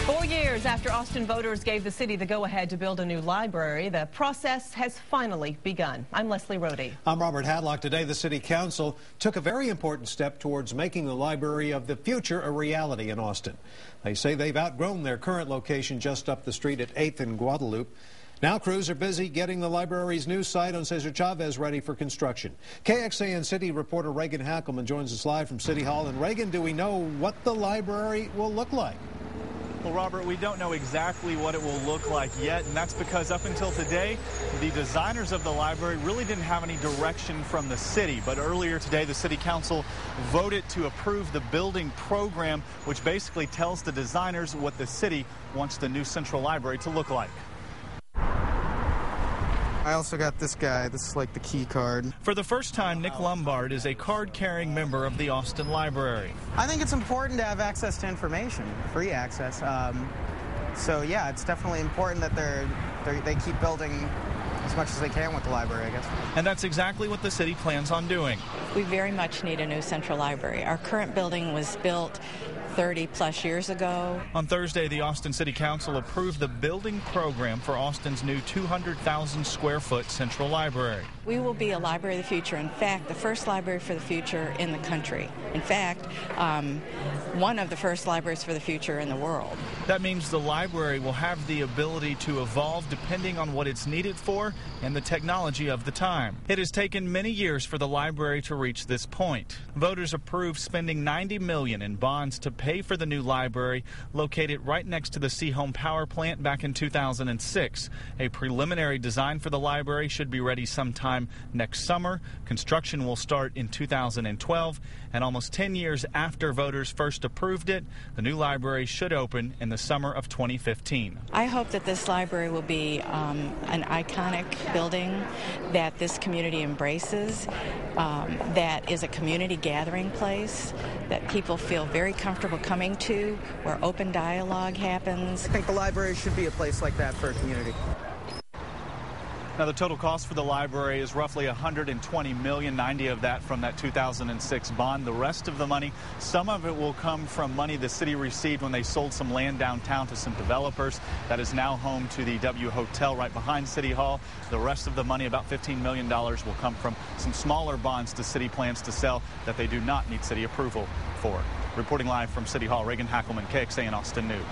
4 years after Austin voters gave the city the go-ahead to build a new library, the process has finally begun. I'm Leslie Rohde. I'm Robert Hadlock. Today, the City Council took a very important step towards making the Library of the Future a reality in Austin. They say they've outgrown their current location just up the street at 8th and Guadalupe. Now crews are busy getting the library's new site on Cesar Chavez ready for construction. KXAN City reporter Reagan Hackelman joins us live from City Hall. And Reagan, do we know what the library will look like? Well, Robert, we don't know exactly what it will look like yet, and that's because up until today, the designers of the library really didn't have any direction from the city. But earlier today, the City Council voted to approve the building program, which basically tells the designers what the city wants the new central library to look like. I also got this guy. This is like the key card. For the first time, Nick Lombard is a card-carrying member of the Austin Library. I think it's important to have access to information, free access. So yeah, it's definitely important that they keep building as much as they can with the library, I guess. And that's exactly what the city plans on doing. We very much need a new central library. Our current building was built 30-plus years ago. On Thursday, the Austin City Council approved the building program for Austin's new 200,000-square-foot central library. We will be a library of the future. In fact, the first library for the future in the country. In fact, one of the first libraries for the future in the world. That means the library will have the ability to evolve depending on what it's needed for and the technology of the time. It has taken many years for the library to reach this point. Voters approved spending $90 million in bonds to pay for the new library located right next to the Seahome power plant back in 2006. A preliminary design for the library should be ready sometime next summer. Construction will start in 2012, and almost 10 years after voters first approved it, the new library should open in the summer of 2015. I hope that this library will be an iconic building that this community embraces, that is a community gathering place that people feel very comfortable coming to, where open dialogue happens. I think the library should be a place like that for a community. Now, the total cost for the library is roughly $120 million, 90 of that from that 2006 bond. The rest of the money, some of it will come from money the city received when they sold some land downtown to some developers. That is now home to the W Hotel right behind City Hall. The rest of the money, about $15 million, will come from some smaller bonds the city plans to sell that they do not need city approval for. Reporting live from City Hall, Reagan Hackelman, KXAN Austin News.